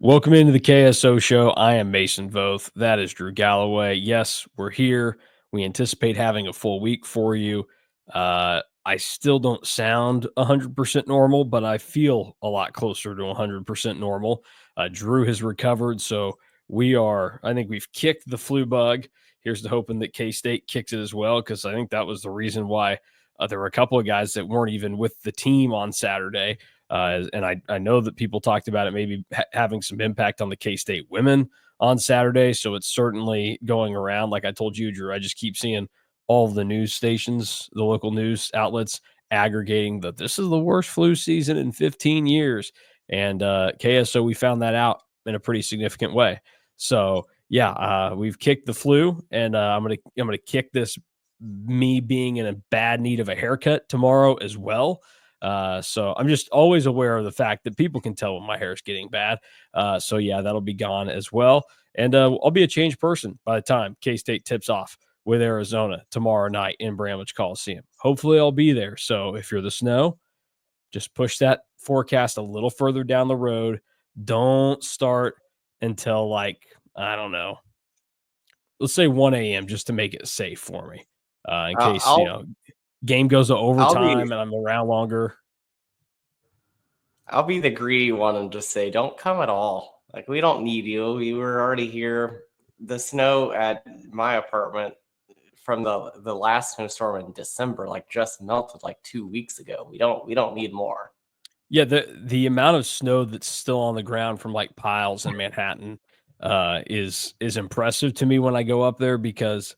Welcome into the KSO show. I am Mason Voth. That is Drew Galloway. Yes, we're here. We anticipate having a full week for you. I still don't sound 100% normal, but I feel a lot closer to 100% normal. Drew has recovered, so I think we've kicked the flu bug. Here's to hoping that K-State kicks it as well, because I think that was the reason why there were a couple of guys that weren't even with the team on Saturday. And I know that people talked about it maybe having some impact on the K-State women on Saturday. So it's certainly going around. Like I told you, Drew, I just keep seeing all of the news stations, the local news outlets aggregating that this is the worst flu season in 15 years. And KSO, we found that out in a pretty significant way. So yeah, we've kicked the flu, and I'm gonna kick this me being in a bad need of a haircut tomorrow as well. So I'm just always aware of the fact that people can tell when my hair is getting bad. So yeah, that'll be gone as well. And I'll be a changed person by the time K-State tips off with Arizona tomorrow night in Bramlage Coliseum. Hopefully I'll be there. So if you're the snow, just push that forecast a little further down the road. Don't start until I don't know, let's say 1 a.m. just to make it safe for me. In case, game goes to I'll be overtime and I'm around longer. I'll be the greedy one and just say, don't come at all. Like, we don't need you. We were already here. The snow at my apartment from the last snowstorm in December just melted 2 weeks ago. We don't need more. Yeah, the amount of snow that's still on the ground from piles in Manhattan is impressive to me when I go up there, because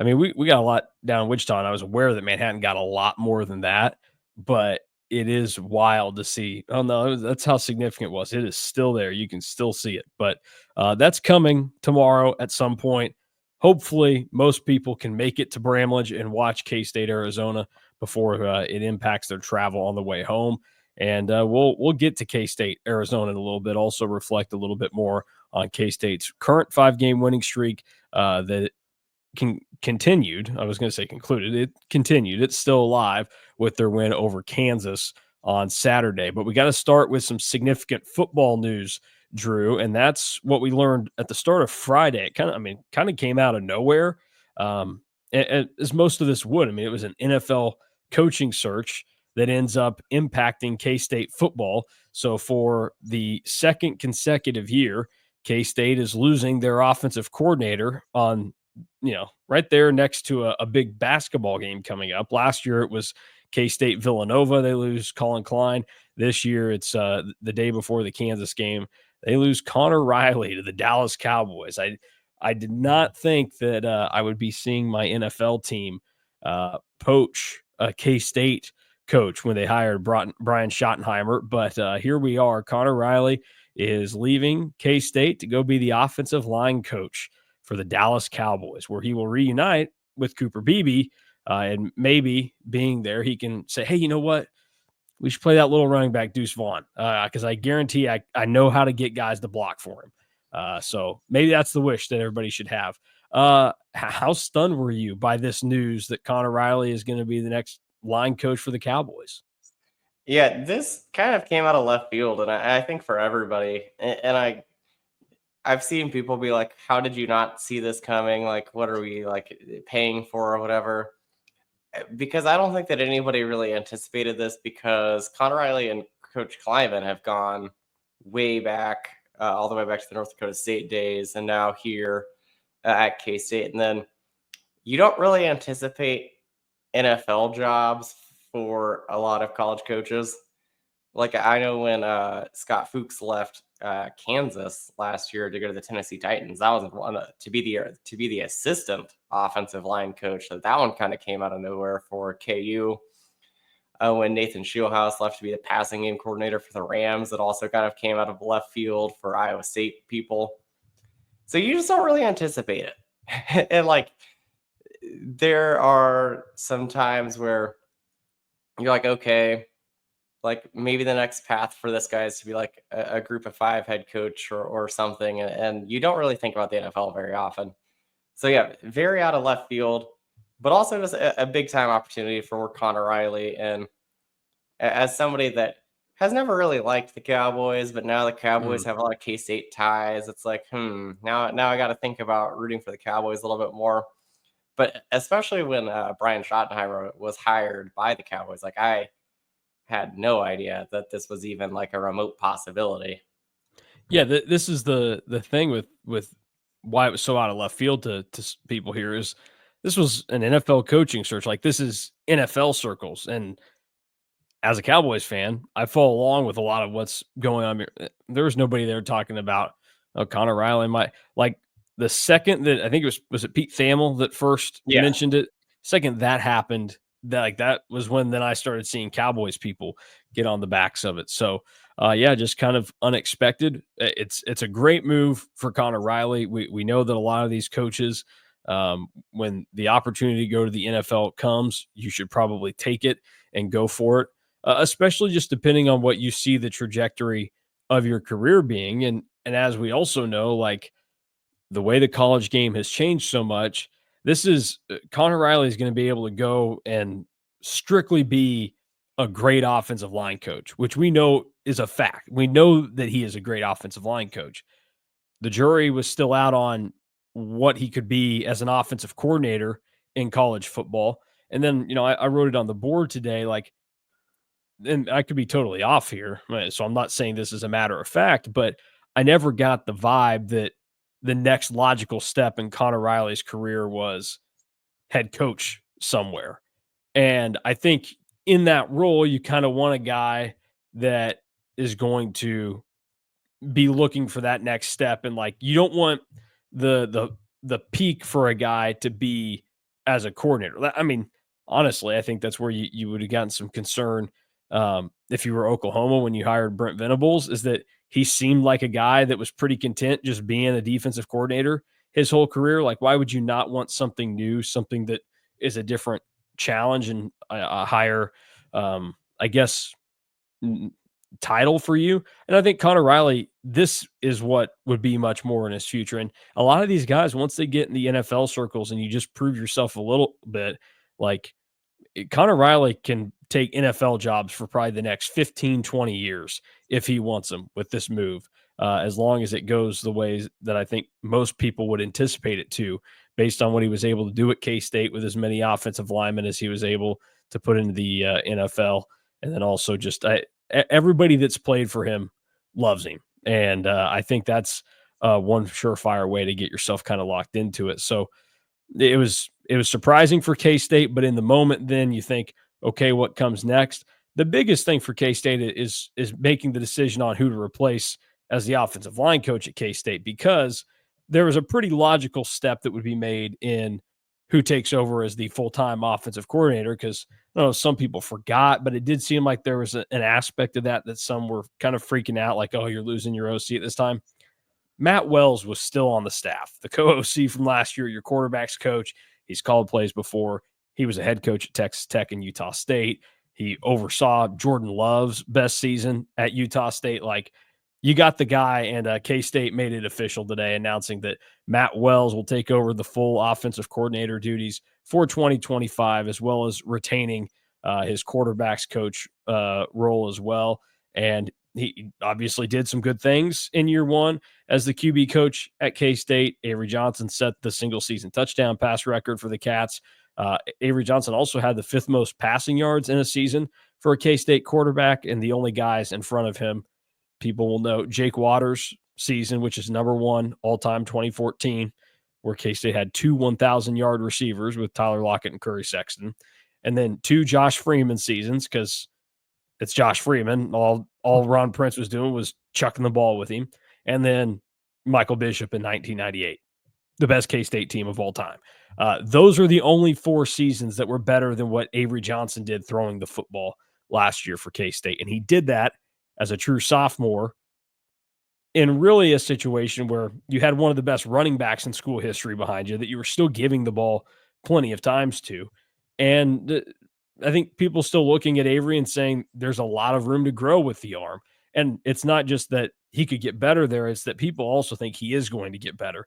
I mean we got a lot down in Wichita, and I was aware that Manhattan got a lot more than that, but it is wild to see. Oh no, that's how significant it was. It is still there. You can still see it, but that's coming tomorrow at some point. Hopefully, most people can make it to Bramlage and watch K-State Arizona before it impacts their travel on the way home. And we'll get to K-State Arizona in a little bit. Also reflect a little bit more on K-State's current 5-game winning streak that continued. I was going to say concluded. It continued. It's still alive with their win over Kansas on Saturday. But we got to start with some significant football news, Drew, and that's what we learned at the start of Friday. It kind of came out of nowhere, and as most of this would. I mean, it was an NFL coaching search that ends up impacting K-State football. So for the second consecutive year, K-State is losing their offensive coordinator on, right there next to a big basketball game coming up. Last year it was K-State Villanova. They lose Colin Klein. This year it's the day before the Kansas game. They lose Conor Riley to the Dallas Cowboys. I did not think that I would be seeing my NFL team poach a K-State coach when they hired Brian Schottenheimer. But here we are. Conor Riley is leaving K-State to go be the offensive line coach for the Dallas Cowboys, where he will reunite with Cooper Beebe. And maybe being there, he can say, hey, you know what? We should play that little running back Deuce Vaughn, because I guarantee I know how to get guys to block for him. So maybe that's the wish that everybody should have. How stunned were you by this news that Conor Riley is going to be the next line coach for the Cowboys? Yeah, this kind of came out of left field, and I think for everybody. And I've seen people be like, "How did you not see this coming? Like, what are we paying for or whatever?" Because I don't think that anybody really anticipated this, because Conor Riley and Coach Kleiman have gone way back, all the way back to the North Dakota State days, and now here at K-State. And then you don't really anticipate NFL jobs for a lot of college coaches. Like, I know when Scott Fuchs left Kansas last year to go to the Tennessee Titans, that was one to be the assistant offensive line coach. So that one kind of came out of nowhere for KU. When Nathan Shieldhouse left to be the passing game coordinator for the Rams, it also kind of came out of left field for Iowa State people. So you just don't really anticipate it. And there are some times where you're like, okay, maybe the next path for this guy is to be a group of 5 head coach or something. And you don't really think about the NFL very often. So yeah, very out of left field, but also just a big time opportunity for Conor Riley. And as somebody that has never really liked the Cowboys, but now the Cowboys Mm. have a lot of K-State ties. It's like, now I got to think about rooting for the Cowboys a little bit more. But especially when Brian Schottenheimer was hired by the Cowboys, like I had no idea that this was even like a remote possibility. Yeah, this is the thing with why it was so out of left field to people here is this was an NFL coaching search. Like this is NFL circles, and as a Cowboys fan, I follow along with a lot of what's going on here. There was nobody there talking about Conor Riley. Like the second that I think was it Pete Thamel that first Yeah. mentioned it. Second that happened, that was when then I started seeing Cowboys people get on the backs of it. So yeah, just kind of unexpected. It's a great move for Conor Riley. We know that a lot of these coaches, when the opportunity to go to the NFL comes, you should probably take it and go for it, especially just depending on what you see the trajectory of your career being. And as we also know, like the way the college game has changed so much, this is Conor Riley is going to be able to go and strictly be a great offensive line coach, which we know is a fact. We know that he is a great offensive line coach. The jury was still out on what he could be as an offensive coordinator in college football. And then, I wrote it on the board today, like, and I could be totally off here. So I'm not saying this is a matter of fact, but I never got the vibe that the next logical step in Conor Riley's career was head coach somewhere. And I think in that role, you kind of want a guy that is going to be looking for that next step. And like you don't want the peak for a guy to be as a coordinator. I mean, honestly, I think that's where you would have gotten some concern if you were Oklahoma when you hired Brent Venables, is that he seemed like a guy that was pretty content just being a defensive coordinator his whole career. Like, why would you not want something new, something that is a different challenge and a higher, I guess, title for you? And I think Conor Riley, this is what would be much more in his future. And a lot of these guys, once they get in the NFL circles and you just prove yourself a little bit, like Conor Riley can take NFL jobs for probably the next 15, 20 years if he wants them with this move, as long as it goes the ways that I think most people would anticipate it to, based on what he was able to do at K-State with as many offensive linemen as he was able to put into the NFL. And then also just everybody that's played for him loves him. And I think that's one surefire way to get yourself kind of locked into it. So it was surprising for K-State, but in the moment, then you think, okay, what comes next? The biggest thing for K-State is making the decision on who to replace as the offensive line coach at K-State, because there was a pretty logical step that would be made in who takes over as the full-time offensive coordinator. Because I don't know, some people forgot, but it did seem like there was an aspect of that some were kind of freaking out, like, oh, you're losing your OC at this time. Matt Wells was still on the staff, the co-OC from last year, your quarterback's coach. He's called plays before. He was a head coach at Texas Tech and Utah State. He oversaw Jordan Love's best season at Utah State. Like, you got the guy, and K-State made it official today, announcing that Matt Wells will take over the full offensive coordinator duties for 2025, as well as retaining his quarterback's coach role as well. And he obviously did some good things in year one as the QB coach at K-State. Avery Johnson set the single season touchdown pass record for the Cats. Avery Johnson also had the fifth most passing yards in a season for a K-State quarterback, and the only guys in front of him, people will know, Jake Waters' season, which is number one all-time, 2014, where K-State had two 1,000-yard receivers with Tyler Lockett and Curry Sexton, and then two Josh Freeman seasons, because it's Josh Freeman. All Ron Prince was doing was chucking the ball with him. And then Michael Bishop in 1998, the best K-State team of all time. Those are the only four seasons that were better than what Avery Johnson did throwing the football last year for K-State. And he did that as a true sophomore in really a situation where you had one of the best running backs in school history behind you that you were still giving the ball plenty of times to. And I think people still looking at Avery and saying there's a lot of room to grow with the arm. And it's not just that he could get better there, it's that people also think he is going to get better.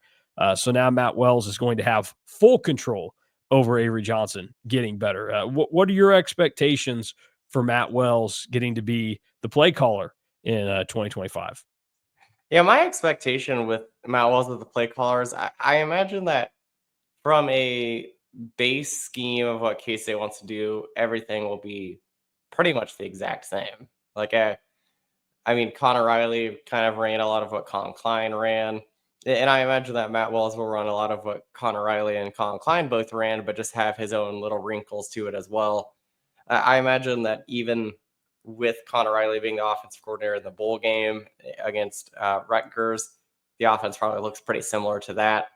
So now Matt Wells is going to have full control over Avery Johnson getting better. What are your expectations for Matt Wells getting to be the play caller in 2025. Yeah, my expectation with Matt Wells as the play callers, I imagine that from a base scheme of what K State wants to do, everything will be pretty much the exact same. Like, I mean, Conor Riley kind of ran a lot of what Colin Klein ran. And I imagine that Matt Wells will run a lot of what Conor Riley and Colin Klein both ran, but just have his own little wrinkles to it as well. I imagine that even with Conor Riley being the offensive coordinator in the bowl game against Rutgers, the offense probably looks pretty similar to that.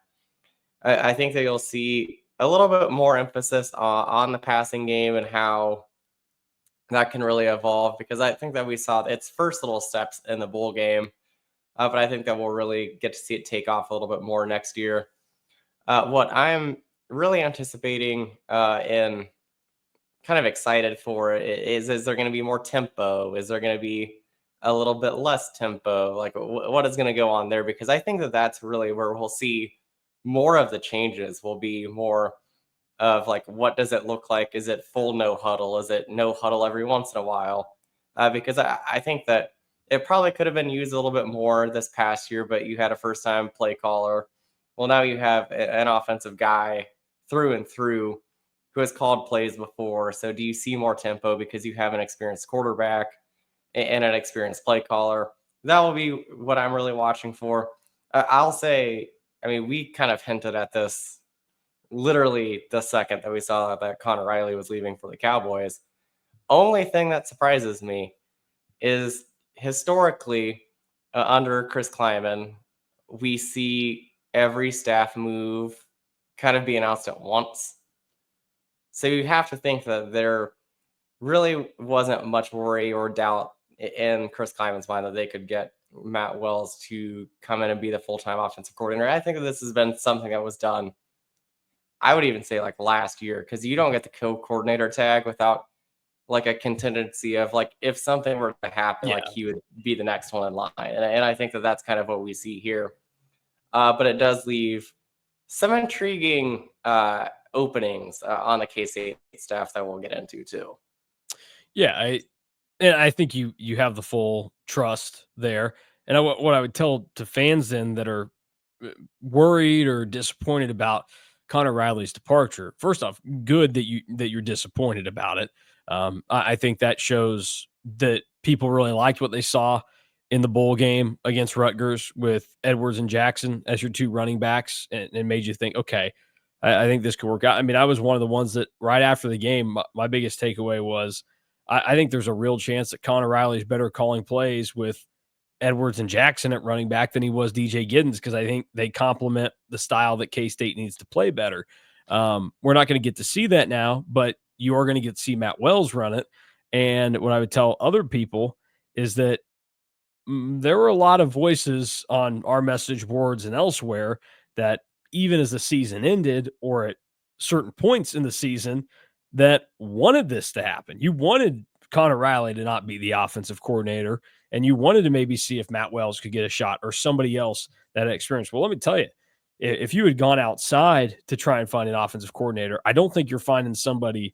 I think that you'll see a little bit more emphasis on the passing game and how that can really evolve, because I think that we saw its first little steps in the bowl game, but I think that we'll really get to see it take off a little bit more next year. What I'm really anticipating and kind of excited for is there going to be more tempo? Is there going to be a little bit less tempo? Like, what is going to go on there? Because I think that that's really where we'll see more of the changes. Will be more of like, what does it look like? Is it full no huddle? Is it no huddle every once in a while? Because I think that it probably could have been used a little bit more this past year, but you had a first time play caller. Well, now you have an offensive guy through and through who has called plays before. So do you see more tempo because you have an experienced quarterback and an experienced play caller? That will be what I'm really watching for. I'll say, I mean, we kind of hinted at this literally the second that we saw that Conor Riley was leaving for the Cowboys. Only thing that surprises me is historically, under Chris Kleiman, we see every staff move kind of be announced at once. So you have to think that there really wasn't much worry or doubt in Chris Kleiman's mind that they could get Matt Wells to come in and be the full-time offensive coordinator. I think that this has been something that was done, I would even say, like last year, because you don't get the co-coordinator tag without like a contingency of like, if something were to happen, Yeah. like he would be the next one in line. And I think that that's kind of what we see here. But it does leave some intriguing openings on the K-State staff that we'll get into too. Yeah, I think you have the full trust there. And what I would tell to fans then that are worried or disappointed about Conor Riley's departure. First off, good that you're disappointed about it. I think that shows that people really liked what they saw in the bowl game against Rutgers with Edwards and Jackson as your two running backs, and made you think, okay, I think this could work out. I mean, I was one of the ones that right after the game, my biggest takeaway was I think there's a real chance that Conor Riley is better calling plays with Edwards and Jackson at running back than he was DJ Giddens, because I think they complement the style that K-State needs to play better. We're not going to get to see that now, but you are going to get to see Matt Wells run it. And what I would tell other people is that there were a lot of voices on our message boards and elsewhere that even as the season ended or at certain points in the season that wanted this to happen. You wanted Conor Riley to not be the offensive coordinator, and you wanted to maybe see if Matt Wells could get a shot or somebody else that had experience. Well, let me tell you, if you had gone outside to try and find an offensive coordinator, I don't think you're finding somebody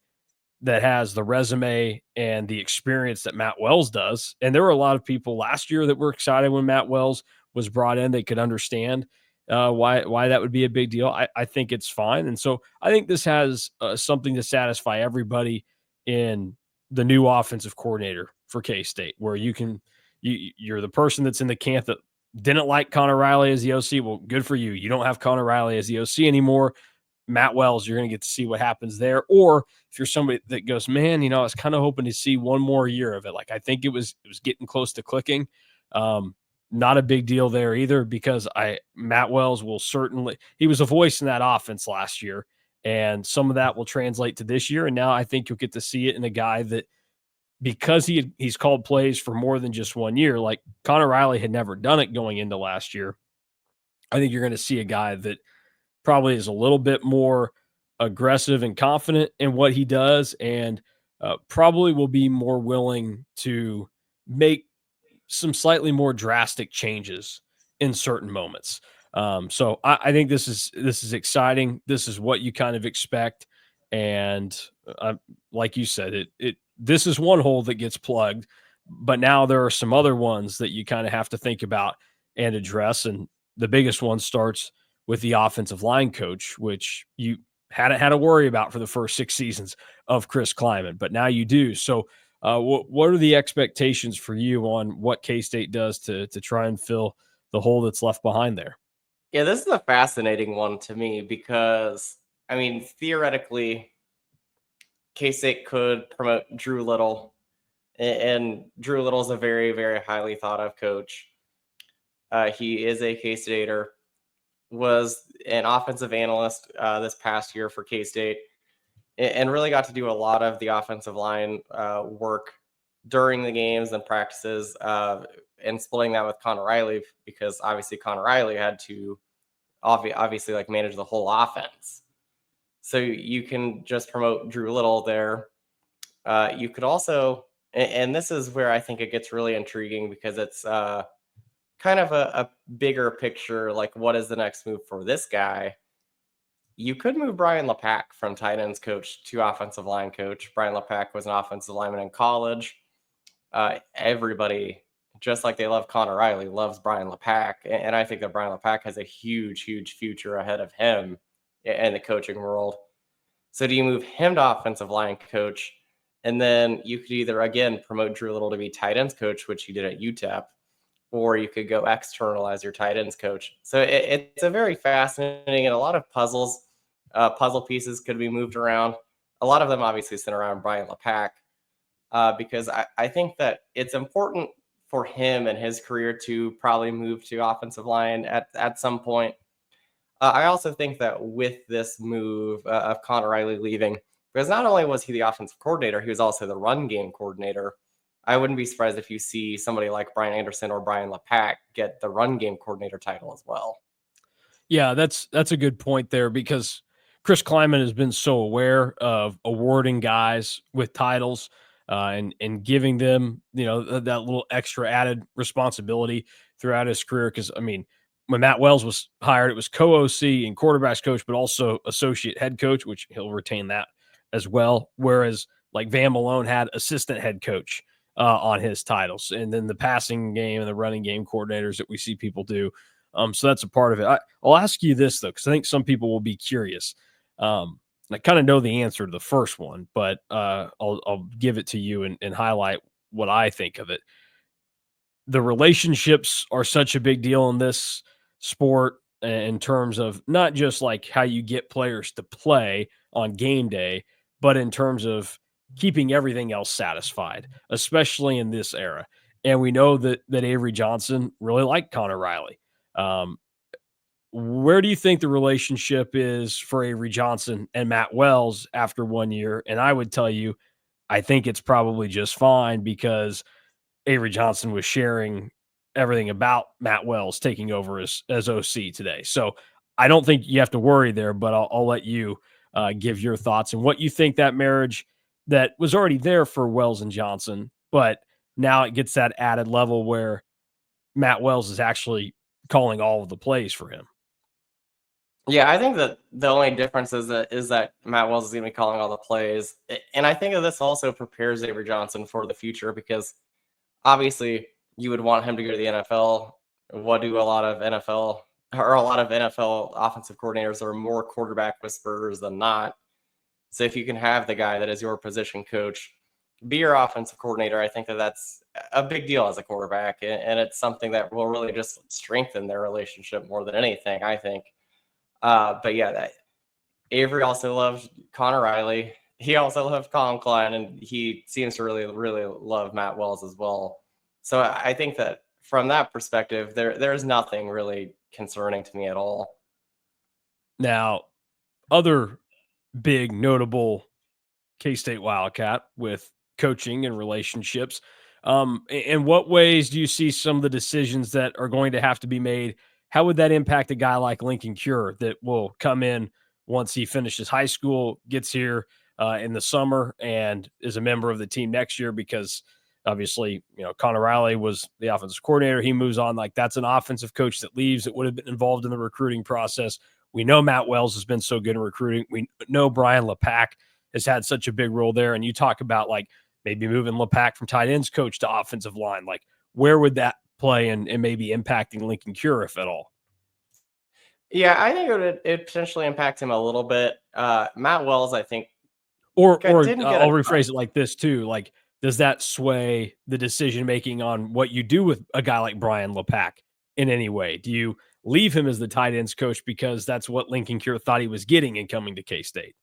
that has the resume and the experience that Matt Wells does. And there were a lot of people last year that were excited when Matt Wells was brought in. They could understand why that would be a big deal. I think it's fine. And so I think this has something to satisfy everybody in the new offensive coordinator for K-State, where you're the person that's in the camp that didn't like Conor Riley as the OC. Well, good for you. You don't have Conor Riley as the OC anymore. Matt Wells, you're going to get to see what happens there. Or if you're somebody that goes, man, I was kind of hoping to see one more year of it. Like, I think it was getting close to clicking. Not a big deal there either, because Matt Wells will certainly, he was a voice in that offense last year, and some of that will translate to this year. And now I think you'll get to see it in a guy that, because he's called plays for more than just 1 year, like Conor Riley had never done it going into last year. I think you're going to see a guy that probably is a little bit more aggressive and confident in what he does, and probably will be more willing to make some slightly more drastic changes in certain moments. So I think this is exciting. This is what you kind of expect, and like you said, this is one hole that gets plugged, but now there are some other ones that you kind of have to think about and address. And the biggest one starts with the offensive line coach, which you hadn't had to worry about for the first 6 seasons of Chris Kleiman, but now you do. So, what are the expectations for you on what K-State does to try and fill the hole that's left behind there? Yeah, this is a fascinating one to me because, I mean, theoretically, K-State could promote Drew Little, and Drew Little is a very, very highly thought of coach. He is a K-Stater, was an offensive analyst this past year for K-State, and really got to do a lot of the offensive line work during the games and practices, and splitting that with Conor Riley, because obviously Conor Riley had to obviously like manage the whole offense. So you can just promote Drew Little there. You could also, and this is where I think it gets really intriguing, because it's kind of a bigger picture, like what is the next move for this guy? You could move Brian LePack from tight ends coach to offensive line coach. Brian LePack was an offensive lineman in college. Everybody, just like they love Conor Riley, loves Brian LePack. And I think that Brian LePack has a huge, huge future ahead of him in the coaching world. So do you move him to offensive line coach? And then you could either, again, promote Drew Little to be tight ends coach, which he did at UTEP, or you could go external as your tight ends coach. So it's a very fascinating, and a lot of puzzle pieces could be moved around. A lot of them obviously center around Brian LePack, because I think that it's important for him and his career to probably move to offensive line at some point. I also think that with this move of Conor Riley leaving, because not only was he the offensive coordinator, he was also the run game coordinator. I wouldn't be surprised if you see somebody like Brian Anderson or Brian LePack get the run game coordinator title as well. Yeah, that's a good point there, because Chris Kleiman has been so aware of awarding guys with titles, and giving them, that little extra added responsibility throughout his career. Because I mean, when Matt Wells was hired, it was co-OC and quarterbacks coach, but also associate head coach, which he'll retain that as well. Whereas like Van Malone had assistant head coach on his titles, and then the passing game and the running game coordinators that we see people do. So that's a part of it. I'll ask you this though, because I think some people will be curious. I kind of know the answer to the first one, but I'll give it to you and highlight what I think of it. The relationships are such a big deal in this sport, in terms of not just like how you get players to play on game day, but in terms of keeping everything else satisfied, especially in this era. And we know that Avery Johnson really liked Conor Riley. Um, where do you think the relationship is for Avery Johnson and Matt Wells after 1 year? And I would tell you, I think it's probably just fine, because Avery Johnson was sharing everything about Matt Wells taking over as OC today. So I don't think you have to worry there, but I'll let you give your thoughts and what you think that marriage that was already there for Wells and Johnson, but now it gets that added level where Matt Wells is actually calling all of the plays for him. Yeah, I think that the only difference is that Matt Wells is going to be calling all the plays, and I think that this also prepares Avery Johnson for the future, because obviously you would want him to go to the NFL. What do a lot of NFL offensive coordinators are more quarterback whisperers than not. So if you can have the guy that is your position coach be your offensive coordinator, I think that that's a big deal as a quarterback, and it's something that will really just strengthen their relationship more than anything, I think. But yeah, Avery also loves Conor Riley. He also loves Colin Klein, and he seems to really, really love Matt Wells as well. So I think that from that perspective, there's nothing really concerning to me at all. Now, other big notable K-State Wildcat with coaching and relationships. In what ways do you see some of the decisions that are going to have to be made? How would that impact a guy like Lincoln Cure that will come in once he finishes high school, gets here in the summer, and is a member of the team next year? Because obviously, Conor Riley was the offensive coordinator. He moves on. Like, that's an offensive coach that leaves that would have been involved in the recruiting process. We know Matt Wells has been so good in recruiting. We know Brian LePack has had such a big role there. And you talk about like maybe moving LePack from tight ends coach to offensive line. Like, where would that play and maybe impacting Lincoln Cure, if at all? Yeah, I think it potentially impact him a little bit. Matt Wells, I think, Or didn't get I'll a ton. rephrase it like this too. Like, does that sway the decision making on what you do with a guy like Brian LePack in any way? Do you leave him as the tight ends coach because that's what Lincoln Cure thought he was getting in coming to K-State?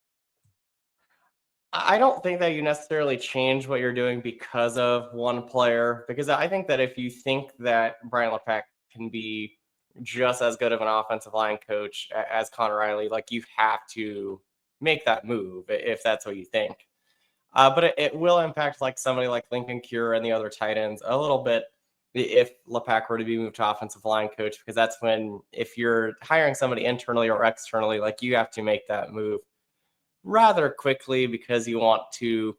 I don't think that you necessarily change what you're doing because of one player, because I think that if you think that Brian LePack can be just as good of an offensive line coach as Conor Riley, like you have to make that move if that's what you think. But it will impact like somebody like Lincoln Cure and the other tight ends a little bit if LePack were to be moved to offensive line coach, because that's when, if you're hiring somebody internally or externally, like you have to make that move rather quickly, because you want to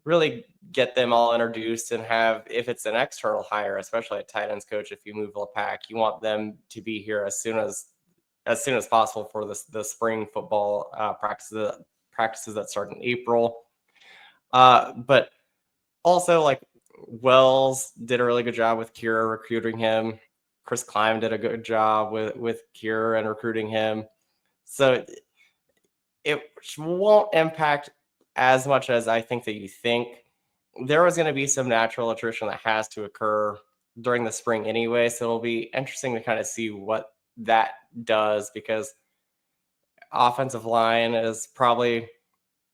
really get them all introduced and have, if it's an external hire, especially a tight ends coach, if you move LePack, you want them to be here as soon as possible for the spring football practices that start in April. But also, like, Wells did a really good job with Cure recruiting him. Chris Klein did a good job with Cure and recruiting him. So it won't impact as much as I think that you think. There was going to be some natural attrition that has to occur during the spring anyway. So it'll be interesting to kind of see what that does, because offensive line is probably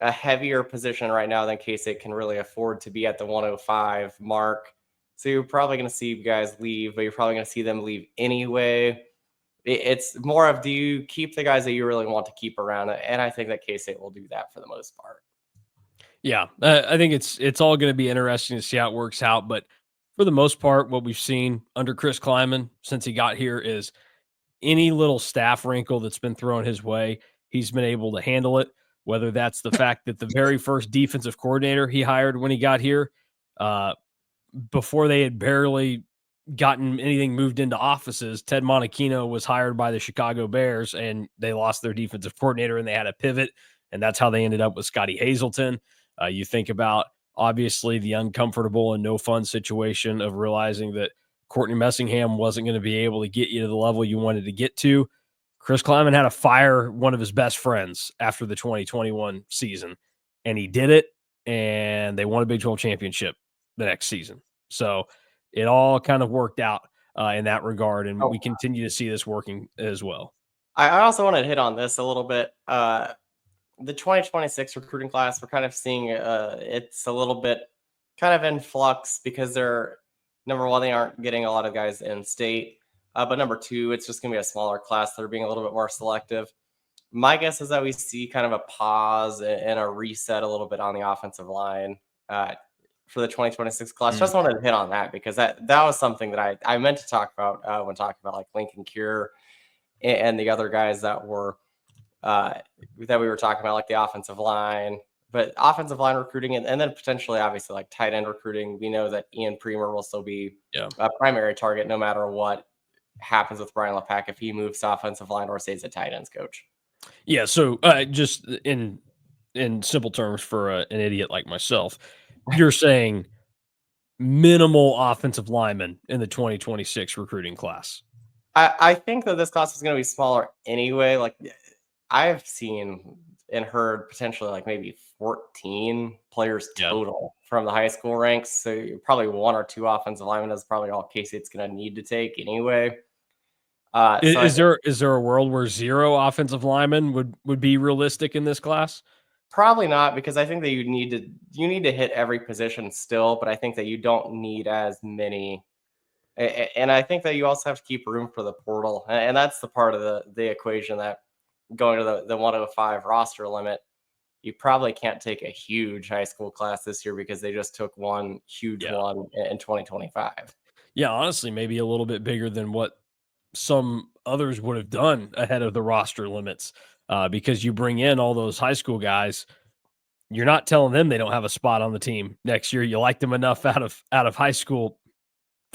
a heavier position right now than K-State can really afford to be at the 105 mark. So you're probably going to see guys leave, but you're probably going to see them leave anyway. It's more of, do you keep the guys that you really want to keep around? And I think that K-State will do that for the most part. Yeah, I think it's all going to be interesting to see how it works out. But for the most part, what we've seen under Chris Kleiman since he got here is any little staff wrinkle that's been thrown his way, he's been able to handle it. Whether that's the fact that the very first defensive coordinator he hired when he got here, uh, before they had barely gotten anything moved into offices, Ted Monachino was hired by the Chicago Bears, and they lost their defensive coordinator, and they had a pivot, and that's how they ended up with Scotty Hazelton. You think about, obviously, the uncomfortable and no fun situation of realizing that Courtney Messingham wasn't going to be able to get you to the level you wanted to get to. Chris Kleiman had to fire one of his best friends after the 2021 season, and he did it, and they won a Big 12 championship the next season. So it all kind of worked out in that regard, and we continue to see this working as well. I also want to hit on this a little bit. The 2026 recruiting class, we're kind of seeing it's a little bit kind of in flux, because they're, number one, they aren't getting a lot of guys in state. But number two, it's just going to be a smaller class. They're being a little bit more selective. My guess is that we see kind of a pause and a reset a little bit on the offensive line for the 2026 class. Just wanted to hit on that, because that was something that I meant to talk about when talking about like Lincoln Cure and the other guys that were that we were talking about, like the offensive line. But offensive line recruiting, and then potentially, obviously, like tight end recruiting. We know that Ian Premer will still be a primary target no matter what happens with Brian LePack, if he moves to offensive line or stays a tight ends coach. Yeah. So just in simple terms, for an idiot like myself, you're saying minimal offensive linemen in the 2026 recruiting class. I think that this class is going to be smaller anyway. Like, I've seen and heard potentially like maybe 14 players total from the high school ranks. So probably one or two offensive linemen is probably all K-State's going to need to take anyway. Is there a world where zero offensive linemen would be realistic in this class? Probably not, because I think that you need to hit every position still, but I think that you don't need as many. And I think that you also have to keep room for the portal. And that's the part of the equation that, going to the 105 roster limit, you probably can't take a huge high school class this year, because they just took one huge one in 2025. Yeah, honestly, maybe a little bit bigger than what some others would have done ahead of the roster limits, because you bring in all those high school guys. You're not telling them they don't have a spot on the team next year. You liked them enough out of high school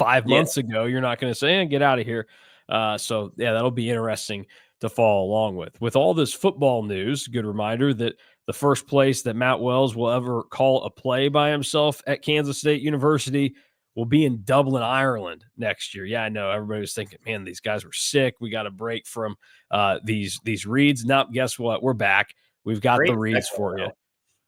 5 months ago. You're not going to say, get out of here. So yeah, that'll be interesting to follow along with. With all this football news, good reminder that the first place that Matt Wells will ever call a play by himself at Kansas State University will be in Dublin, Ireland next year. Yeah, I know everybody was thinking, man, these guys were sick. We got a break from these reads. Nope, guess what? We're back. We've got the Great reads segue, for you. though.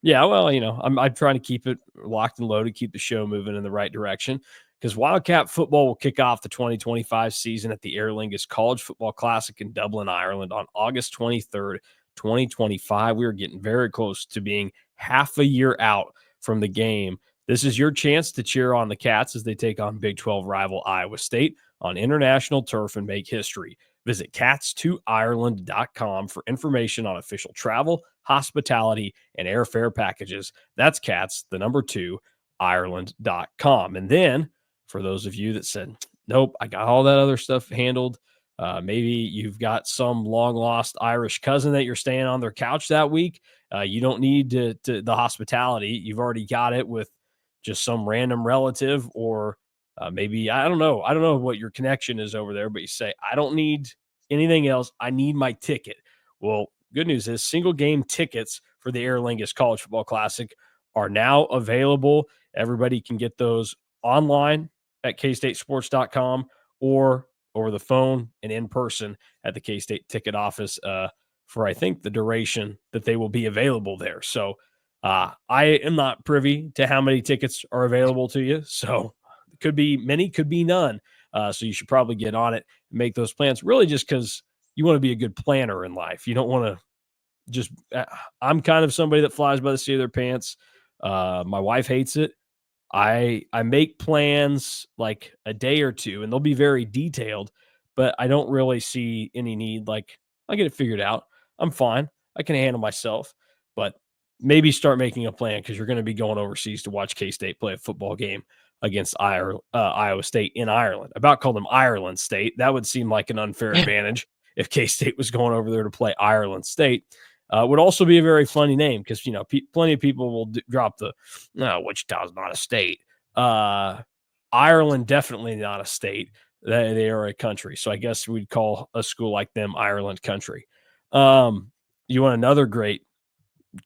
Yeah, well, I'm trying to keep it locked and loaded, keep the show moving in the right direction because Wildcat football will kick off the 2025 season at the Aer Lingus College Football Classic in Dublin, Ireland on August 23rd, 2025. We are getting very close to being half a year out from the game. This is your chance to cheer on the Cats as they take on Big 12 rival Iowa State on international turf and make history. Visit cats2ireland.com for information on official travel, hospitality, and airfare packages. That's cats, the number 2, Ireland.com. And then for those of you that said, nope, I got all that other stuff handled. Maybe you've got some long lost Irish cousin that you're staying on their couch that week. You don't need to the hospitality. You've already got it with just some random relative or maybe I don't know. I don't know what your connection is over there, but you say, I don't need anything else. I need my ticket. Well, good news is single game tickets for the Aer Lingus College Football Classic are now available. Everybody can get those online at kstatesports.com or over the phone and in person at the K-State ticket office for, I think, the duration that they will be available there. So I am not privy to how many tickets are available to you. So could be many, could be none. So you should probably get on it and make those plans really just because you want to be a good planner in life. You don't want to just, I'm kind of somebody that flies by the seat of their pants. My wife hates it. I make plans like a day or two and they'll be very detailed, but I don't really see any need. Like I get it figured out. I'm fine. I can handle myself, but maybe start making a plan because you're going to be going overseas to watch K-State play a football game against Iowa State in Ireland. I about called them Ireland State. That would seem like an unfair advantage if K-State was going over there to play Ireland State. Would also be a very funny name because, plenty of people will drop the, no, Wichita's not a state. Ireland, definitely not a state. They are a country. So I guess we'd call a school like them Ireland country. You want another great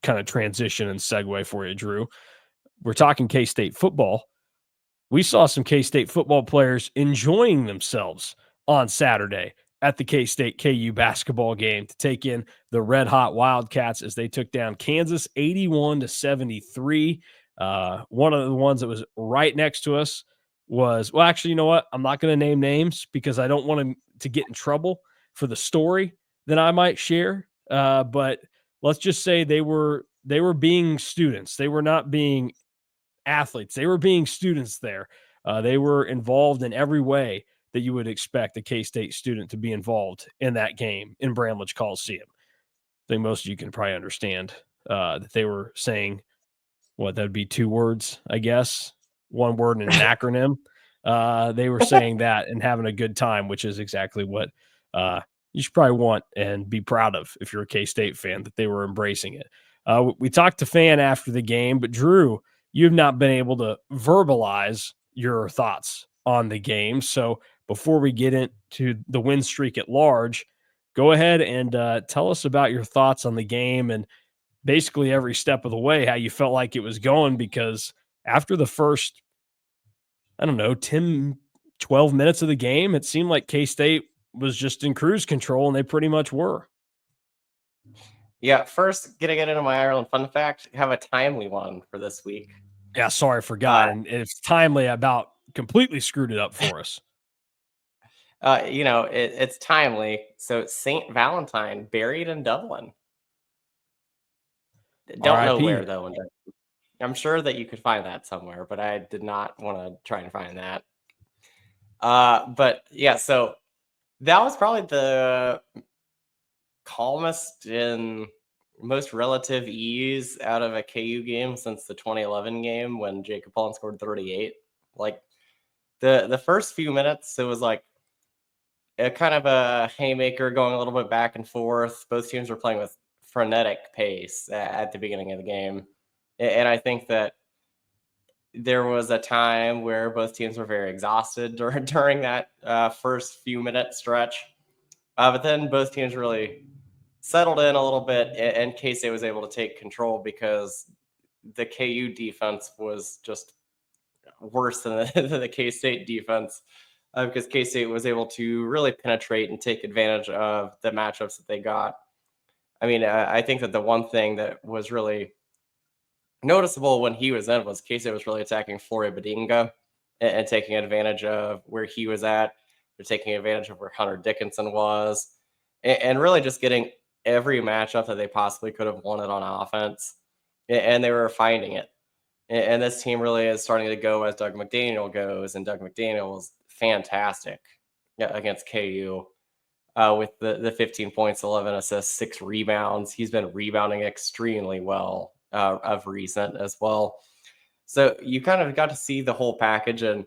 kind of transition and segue for you, Drew? We're talking K-State football. We saw some K-State football players enjoying themselves on Saturday at the K-State KU basketball game to take in the red hot Wildcats as they took down Kansas 81-73. One of the ones that was right next to us was, well, actually, you know what? I'm not going to name names because I don't want to get in trouble for the story that I might share. But let's just say they were being students. They were not being athletes. They were being students there. They were involved in every way that you would expect a K-State student to be involved in that game in Bramlage Coliseum. I think most of you can probably understand that they were saying what that would be 2 words, I guess, 1 word and an acronym. They were saying that and having a good time, which is exactly what you should probably want and be proud of if you're a K-State fan, that they were embracing it. We talked to Fan after the game, but Drew, you've not been able to verbalize your thoughts on the game. So before we get into the win streak at large, go ahead and tell us about your thoughts on the game and basically every step of the way, how you felt like it was going, because after the first, I don't know, 10, 12 minutes of the game, it seemed like K-State was just in cruise control, and they pretty much were. Yeah, first, gonna get into my Ireland fun fact. Have a timely one for this week. Yeah, sorry, I forgot. And it's timely, I about completely screwed it up for us. It's timely. So Saint Valentine buried in Dublin. Don't know R.I.P. where though. I'm sure that you could find that somewhere, but I did not want to try and find that. But yeah, so that was probably the calmest and most relative ease out of a KU game since the 2011 game when Jacob Pullen scored 38. Like the first few minutes, it was like a kind of a haymaker going a little bit back and forth. Both teams were playing with frenetic pace at the beginning of the game. And I think that there was a time where both teams were very exhausted during that first few minute stretch. But then both teams really settled in a little bit, and K-State was able to take control because the KU defense was just worse than the K-State defense, because K-State was able to really penetrate and take advantage of the matchups that they got. I mean, I think that the one thing that was really noticeable when he was in was K-State was really attacking Flory Badinga and taking advantage of where he was at. They're taking advantage of where Hunter Dickinson was, and really just getting every matchup that they possibly could have wanted on offense, and they were finding it. And this team really is starting to go as Doug McDaniel goes, and Doug McDaniel was fantastic against KU with the 15 points, 11 assists, 6 rebounds. He's been rebounding extremely well of recent as well. So you kind of got to see the whole package, and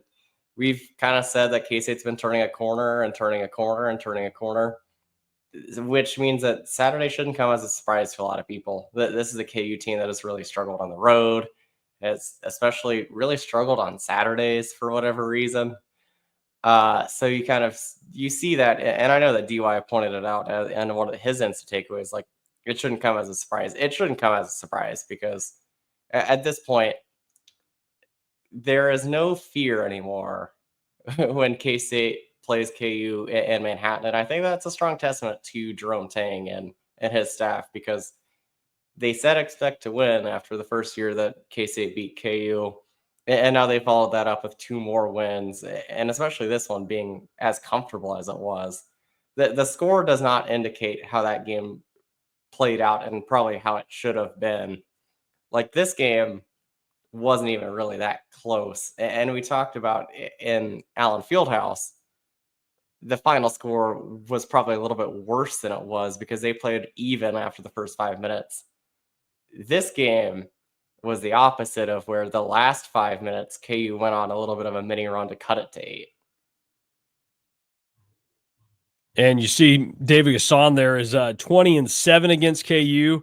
we've kind of said that K-State's been turning a corner and turning a corner and turning a corner, which means that Saturday shouldn't come as a surprise to a lot of people. This is a KU team that has really struggled on the road. Has especially really struggled on Saturdays for whatever reason. So you see that, and I know that DY pointed it out, and one of his instant takeaways, like, it shouldn't come as a surprise. It shouldn't come as a surprise because at this point there is no fear anymore when K-State plays KU in Manhattan, and I think that's a strong testament to Jerome Tang and his staff, because they said expect to win after the first year that K-State beat KU. And now they followed that up with 2 more wins, and especially this one being as comfortable as it was. The score does not indicate how that game played out and probably how it should have been. Like, this game wasn't even really that close. And we talked about in Allen Fieldhouse, the final score was probably a little bit worse than it was because they played even after the first 5 minutes. This game was the opposite of where the last 5 minutes KU went on a little bit of a mini run to cut it to 8. And you see David Gasson there is 20-7 against KU,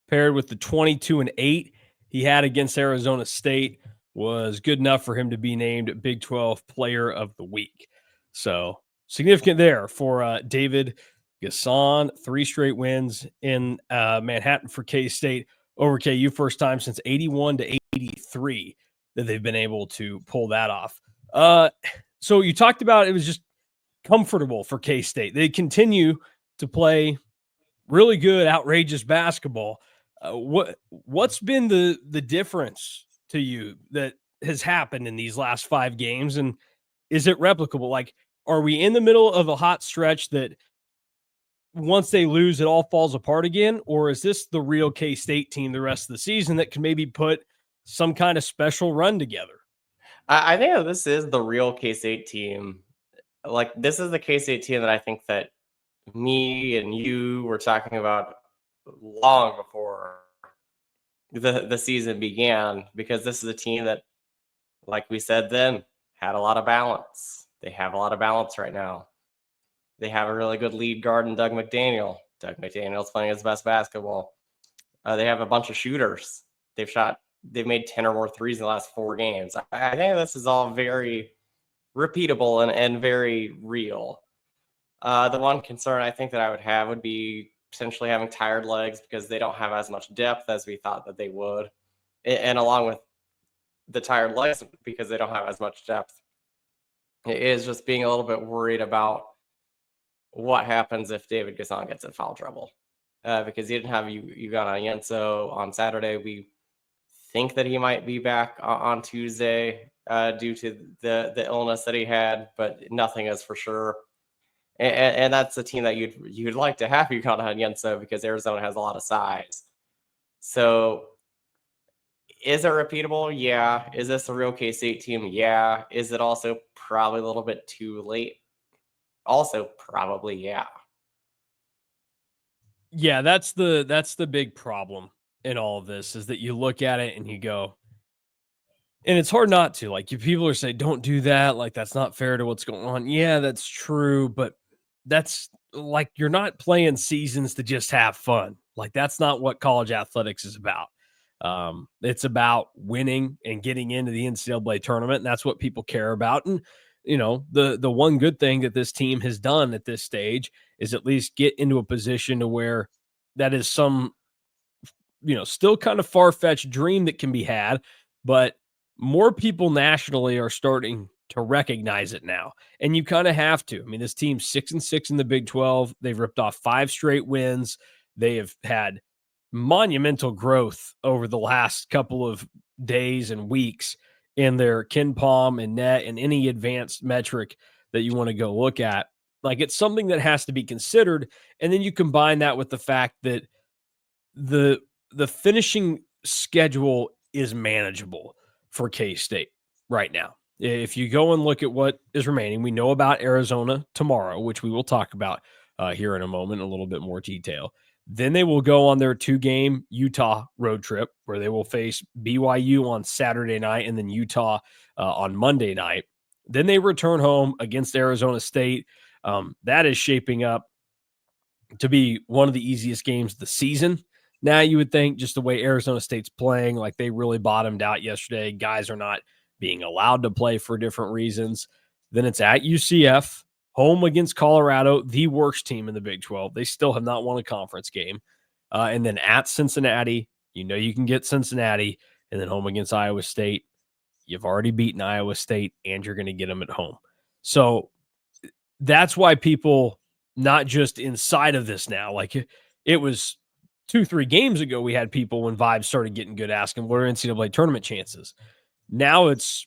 paired with the 22-8 he had against Arizona State, was good enough for him to be named Big 12 Player of the Week. So significant there for David Gasson. 3 straight wins in Manhattan for K-State over KU, first time since 81 to 83 that they've been able to pull that off. So you talked about it was just comfortable for K-State. They continue to play really good, outrageous basketball. What's been the difference to you that has happened in these last 5 games, and is it replicable? Like, are we in the middle of a hot stretch that once they lose, it all falls apart again? Or is this the real K-State team the rest of the season that can maybe put some kind of special run together? I think that this is the real K-State team. Like, this is the K-State team that I think that me and you were talking about long before the season began, because this is a team that, like we said then, had a lot of balance. They have a lot of balance right now. They have a really good lead guard in Doug McDaniel. Doug McDaniel's playing his best basketball. They have a bunch of shooters. They've made 10 or more threes in the last 4 games. I think this is all very repeatable and very real. The one concern I think that I would have would be potentially having tired legs, because they don't have as much depth as we thought that they would. And along with the tired legs, because they don't have as much depth, it is just being a little bit worried about what happens if David Gasson gets in foul trouble. Because he didn't have Ugana Yenso on Saturday. We think that he might be back on Tuesday due to the illness that he had, but nothing is for sure. And that's a team that you'd like to have Ugana Yenso, because Arizona has a lot of size. So is it repeatable? Yeah. Is this a real K-State team? Yeah. Is it also probably a little bit too late? Also probably, yeah. Yeah, that's the big problem in all of this, is that you look at it and you go, and it's hard not to. Like, people are saying, don't do that. Like, that's not fair to what's going on. Yeah, that's true. But that's like, you're not playing seasons to just have fun. Like, that's not what college athletics is about. It's about winning and getting into the NCAA tournament, and that's what people care about. And the one good thing that this team has done at this stage is at least get into a position to where that is some still kind of far-fetched dream that can be had, but more people nationally are starting to recognize it now. And you kind of have to. I mean, this team's 6-6 in the Big 12. They've ripped off 5 straight wins. They have had monumental growth over the last couple of days and weeks in their Ken Palm and net and any advanced metric that you want to go look at. Like, it's something that has to be considered. And then you combine that with the fact that the the finishing schedule is manageable for K-State right now. If you go and look at what is remaining, we know about Arizona tomorrow, which we will talk about here in a moment in a little bit more detail. Then they will go on their 2-game Utah road trip where they will face BYU on Saturday night and then Utah on Monday night. Then they return home against Arizona State. That is shaping up to be one of the easiest games of the season. Now, you would think just the way Arizona State's playing, like they really bottomed out yesterday. Guys are not being allowed to play for different reasons. Then it's at UCF, home against Colorado, the worst team in the Big 12. They still have not won a conference game. And then at Cincinnati, you can get Cincinnati, and then home against Iowa State. You've already beaten Iowa State, and you're going to get them at home. So that's why people, not just inside of this now, like it was 2-3 games ago, we had people when vibes started getting good asking what are NCAA tournament chances. Now it's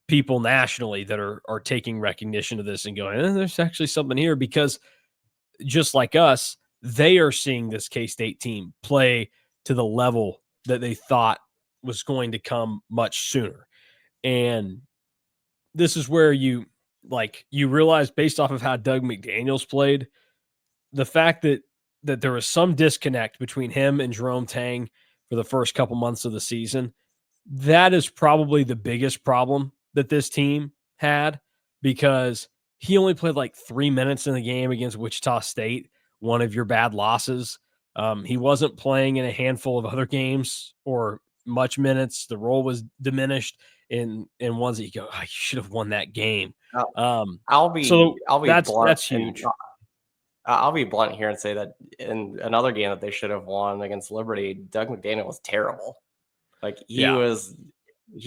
people nationally that are taking recognition of this and going, there's actually something here, because just like us, they are seeing this K-State team play to the level that they thought was going to come much sooner. And this is where you realize, based off of how Doug McDaniels played, the fact that there was some disconnect between him and Jerome Tang for the first couple months of the season. That is probably the biggest problem that this team had, because he only played like 3 minutes in the game against Wichita State, one of your bad losses. He wasn't playing in a handful of other games or much minutes. The role was diminished in ones that you go, you should have won that game. I'll be So that's blunt huge. and I'll be blunt here and say that in another game that they should have won against Liberty, Doug McDaniel was terrible. Like he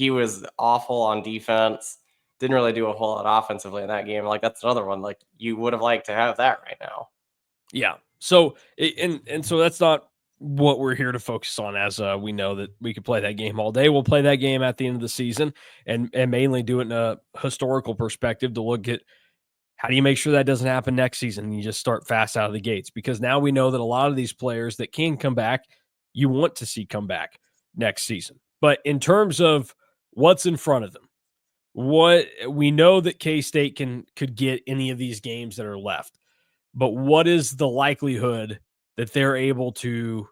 was awful on defense. Didn't really do a whole lot offensively in that game. Like that's another one. Like you would have liked to have that right now. Yeah. So so that's not what we're here to focus on, as we know that we could play that game all day. We'll play that game at the end of the season and mainly do it in a historical perspective to look at how do you make sure that doesn't happen next season and you just start fast out of the gates, because now we know that a lot of these players that can come back, you want to see come back next season. But in terms of what's in front of them, what we know that K-State could get any of these games that are left. But what is the likelihood that they're able to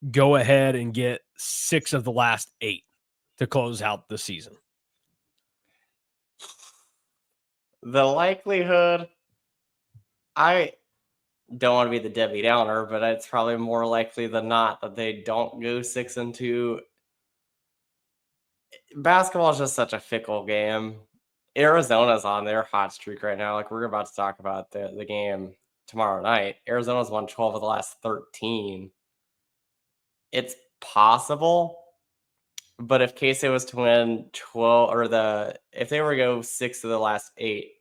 go ahead and get 6 of the last 8 to close out the season? The likelihood, I don't want to be the Debbie Downer, but it's probably more likely than not that they don't go 6-2. Basketball is just such a fickle game. Arizona's on their hot streak right now. Like we're about to talk about the game tomorrow night. Arizona's won 12 of the last 13. It's possible, but if K-State was to win 12 if they were to go 6 of the last 8,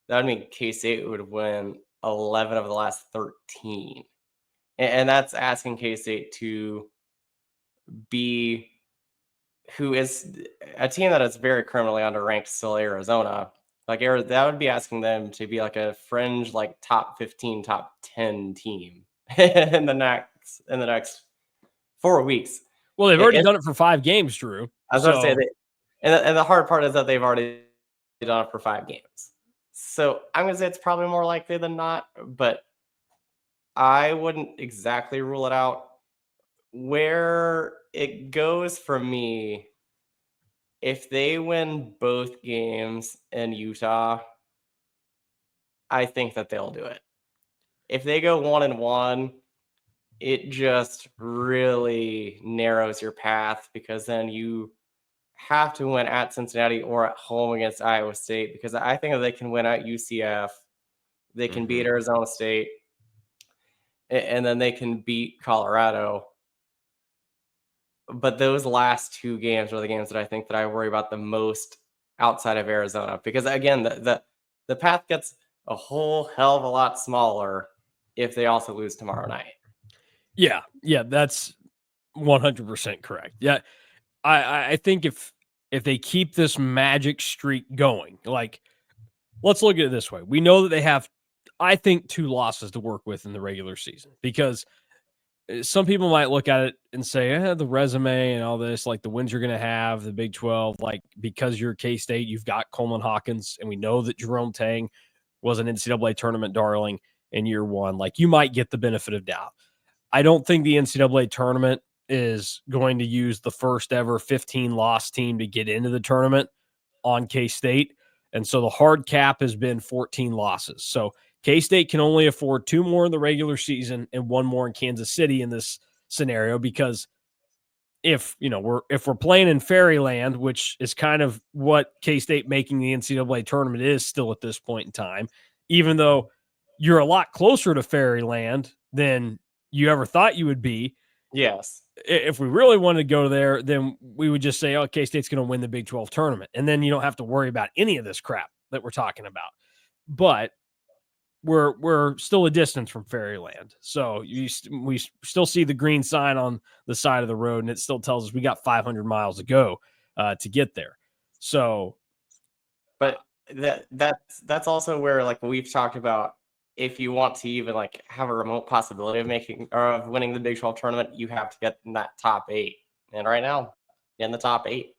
that would mean K-State would win 11 of the last 13. And that's asking K-State to be who is a team that is very criminally underranked still, Arizona. Like that would be asking them to be like a fringe, like top 15, top 10 team in the next 4 weeks. Well, they've already done it for 5 games, Drew. I was about to say that, and the hard part is that they've already done it for 5 games. So I'm gonna say it's probably more likely than not, but I wouldn't exactly rule it out. Where it goes for me, if they win both games in Utah, I think that they'll do it. If they go 1-1, it just really narrows your path, because then you have to win at Cincinnati or at home against Iowa State, because I think if they can win at UCF, they can beat Arizona State, and then they can beat Colorado. But those last two games are the games that I think that I worry about the most outside of Arizona, because again, the path gets a whole hell of a lot smaller if they also lose tomorrow night. Yeah, that's 100% correct. Yeah, I think if they keep this magic streak going, like, let's look at it this way. We know that they have, I think, 2 losses to work with in the regular season, because some people might look at it and say, the resume and all this, like the wins you're going to have, the Big 12, like because you're K-State, you've got Coleman Hawkins, and we know that Jerome Tang was an NCAA tournament darling in year one. Like, you might get the benefit of doubt. I don't think the NCAA tournament is going to use the first ever 15 loss team to get into the tournament on K-State. And so the hard cap has been 14 losses. So K-State can only afford 2 more in the regular season and 1 more in Kansas City in this scenario, because if we're playing in Fairyland, which is kind of what K-State making the NCAA tournament is still at this point in time, even though you're a lot closer to Fairyland than you ever thought you would be. Yes. If we really wanted to go there, then we would just say, K-State's going to win the Big 12 tournament. And then you don't have to worry about any of this crap that we're talking about. But we're still a distance from Fairyland. So we still see the green sign on the side of the road, and it still tells us we got 500 miles to go to get there. So, But that's also where, like, we've talked about, if you want to even like have a remote possibility of making or of winning the Big 12 tournament, you have to get in that top 8. And right now, in the top 8.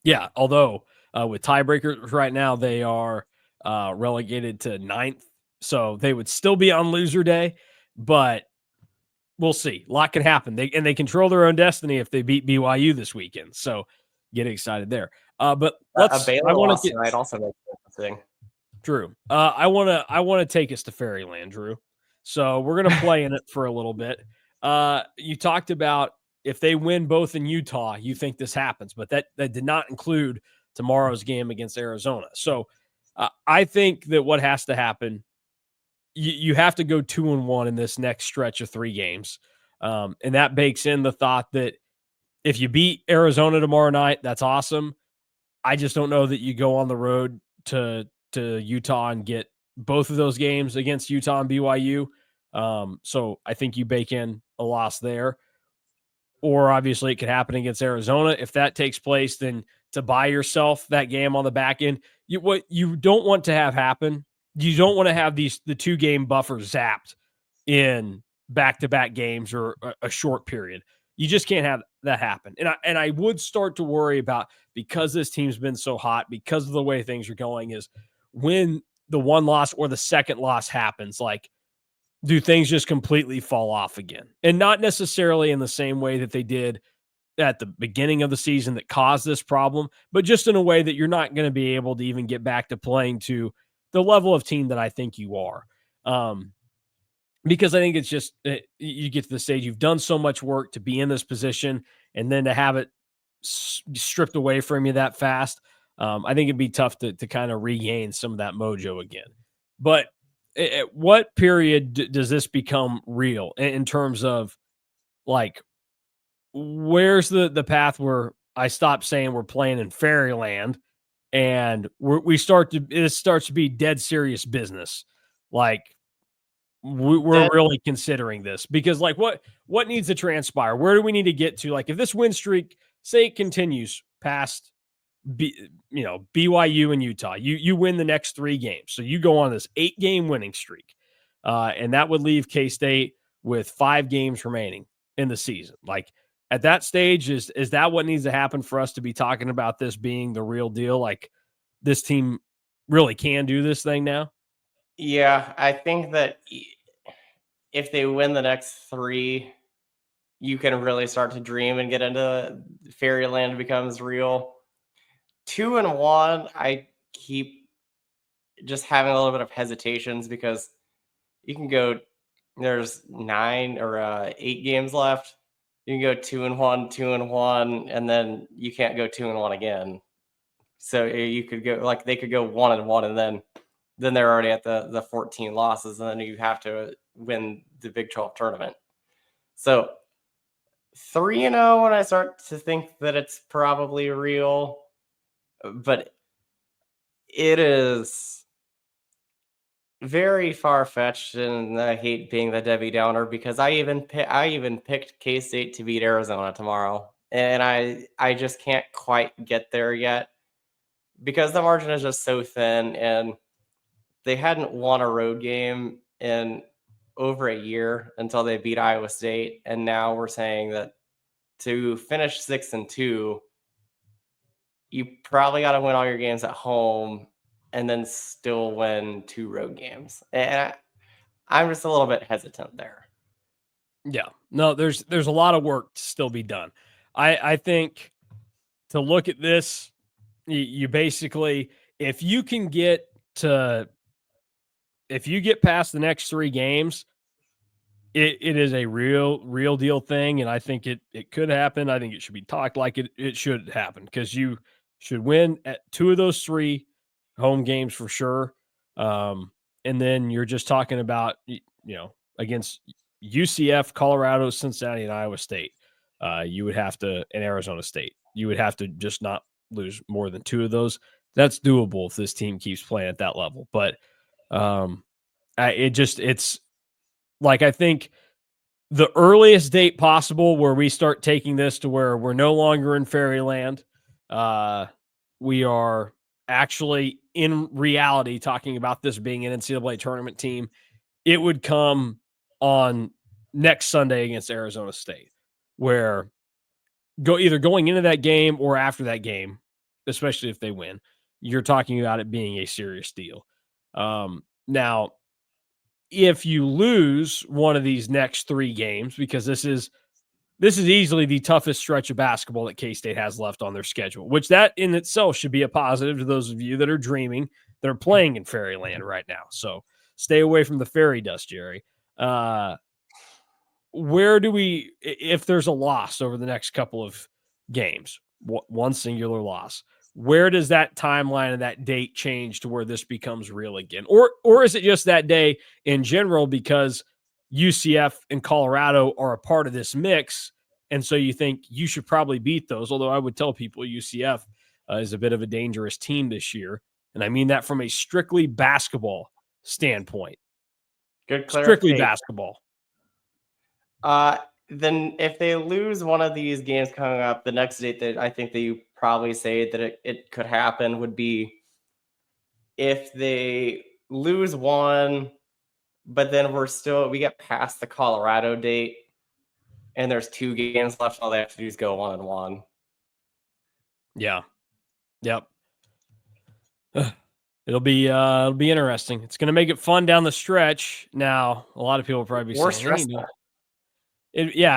yeah, although with tiebreakers right now, they are relegated to 9th. So they would still be on loser day, but we'll see. A lot can happen. They control their own destiny if they beat BYU this weekend. So get excited there. But A I Baylor want to loss get tonight also makes it interesting. Drew. I want to take us to Fairyland, Drew. So we're gonna play in it for a little bit. You talked about if they win both in Utah, you think this happens, but that did not include tomorrow's game against Arizona. So I think that what has to happen, you have to go 2-1 in this next stretch of 3 games, and that bakes in the thought that if you beat Arizona tomorrow night, that's awesome. I just don't know that you go on the road to Utah and get both of those games against Utah and BYU. So I think you bake in a loss there. Or obviously it could happen against Arizona. If that takes place, then to buy yourself that game on the back end, what you don't want to have happen, you don't want to have the 2-game buffer zapped in back-to-back games or a short period. You just can't have that happen. And I would start to worry about, because this team's been so hot, because of the way things are going, is when the one loss or the second loss happens, like, do things just completely fall off again? And not necessarily in the same way that they did at the beginning of the season that caused this problem, but just in a way that you're not going to be able to even get back to playing to the level of team that I think you are. Because I think it's just you get to the stage, you've done so much work to be in this position, and then to have it stripped away from you that fast, I think it'd be tough to kind of regain some of that mojo again. But at what period does this become real in terms of, like, where's the path where I stop saying we're playing in Fairyland and it starts to be dead serious business? Like, we're Dead. really considering this, because, like, what needs to transpire? Where do we need to get to? Like, if this win streak, say, it continues past BYU and Utah, you win the next 3 games, so you go on this 8-game winning streak, and that would leave K-State with 5 games remaining in the season. Like, at that stage, is that what needs to happen for us to be talking about this being the real deal? Like, this team really can do this thing now. Yeah, I think that if they win the next 3, you can really start to dream and get into Fairyland becomes real. 2-1, I keep just having a little bit of hesitations, because you can go there's 9 or 8 games left. You can go 2-1, 2-1, and then you can't go 2-1 again. So you could go like they could go 1-1, and then they're already at the 14 losses, and then you have to win the Big 12 tournament. So 3-0 when I start to think that it's probably real, but it is very far-fetched, and I hate being the Debbie Downer because I even picked K-State to beat Arizona tomorrow, and I just can't quite get there yet because the margin is just so thin, and they hadn't won a road game in over a year until they beat Iowa State, and now we're saying that to finish 6-2, you probably got to win all your games at home and then still win 2 road games. And I'm just a little bit hesitant there. Yeah, no, there's a lot of work to still be done. I think to look at this, you basically, if you get past the next 3 games, it is a real deal thing, and I think it could happen. I think it should be talked like it should happen because you should win at 2 of those 3 home games for sure. And then you're just talking about against UCF, Colorado, Cincinnati, and Iowa State. You would have to, and Arizona State. You would have to just not lose more than 2 of those. That's doable if this team keeps playing at that level. But it's like, I think the earliest date possible where we start taking this to where we're no longer in fairyland, we are actually in reality talking about this being an NCAA tournament team, it would come on next Sunday against Arizona State, where either going into that game or after that game, especially if they win, you're talking about it being a serious deal. Now, if you lose one of these next 3 games, because this is easily the toughest stretch of basketball that K-State has left on their schedule, which that in itself should be a positive to those of you that are dreaming, that are playing in fairyland right now. So stay away from the fairy dust, Jerry. Where do we, if there's a loss over the next couple of games, one singular loss, where does that timeline and that date change to where this becomes real again? Or is it just that day in general because UCF and Colorado are a part of this mix, and so you think you should probably beat those? Although I would tell people UCF is a bit of a dangerous team this year, and I mean that from a strictly basketball standpoint. Good Strictly clarification. basketball. Then if they lose one of these games coming up, the next date that I think that you probably say that it could happen would be if they lose one, but then we get past the Colorado date and there's 2 games left. All they have to do is go 1-1. Yeah. Yep. It'll be interesting. It's going to make it fun down the stretch. Now, a lot of people will probably be saying,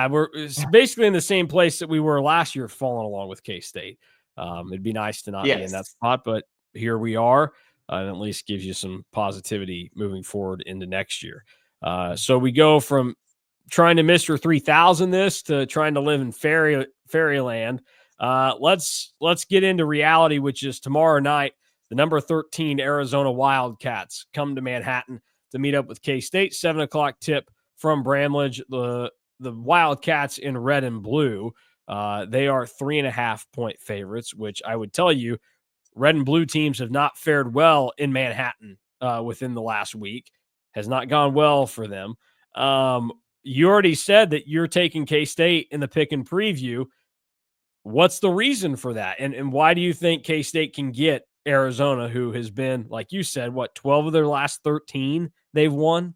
we're basically in the same place that we were last year, following along with K-State. It'd be nice to not be in that spot, but here we are. And at least gives you some positivity moving forward into next year. So we go from trying to Mr. 3000 this to trying to live in fairyland. Let's get into reality, which is tomorrow night. The number 13 Arizona Wildcats come to Manhattan to meet up with K-State. 7:00 tip from Bramlage. The Wildcats in red and blue. They are 3.5-point favorites, which I would tell you, red and blue teams have not fared well in Manhattan within the last week. Has not gone well for them. You already said that you're taking K-State in the pick and preview. What's the reason for that? And why do you think K-State can get Arizona, who has been, like you said, 12 of their last 13 they've won?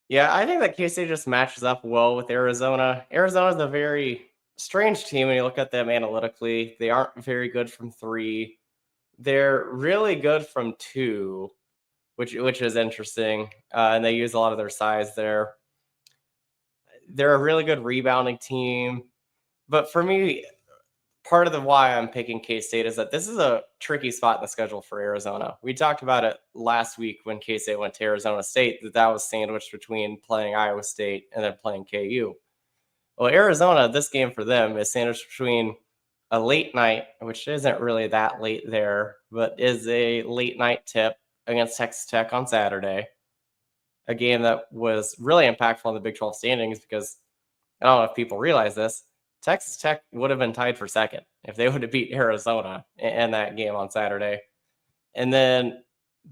Yeah, I think that K-State just matches up well with Arizona. Arizona's a very strange team when you look at them analytically. They aren't very good from 3. They're really good from 2, which is interesting, and they use a lot of their size there. They're a really good rebounding team, but for me, part of the why I'm picking K-State is that this is a tricky spot in the schedule for Arizona. We talked about it last week when K-State went to Arizona State, that was sandwiched between playing Iowa State and then playing KU. Well, Arizona, this game for them is sandwiched between a late night, which isn't really that late there, but is a late night tip against Texas Tech on Saturday. A game that was really impactful in the Big 12 standings because I don't know if people realize this. Texas Tech would have been tied for second if they would have beat Arizona in that game on Saturday. And then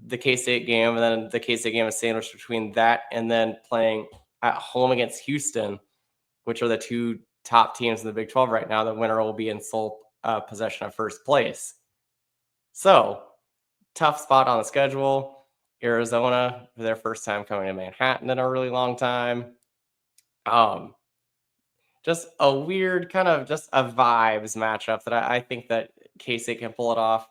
the K-State game, and then the K-State game is sandwiched between that and then playing at home against Houston, which are the two top teams in the Big 12 right now. The winner will be in sole possession of first place. So, tough spot on the schedule. Arizona for their first time coming to Manhattan in a really long time. Just a weird kind of just a vibes matchup that I think that K-State can pull it off.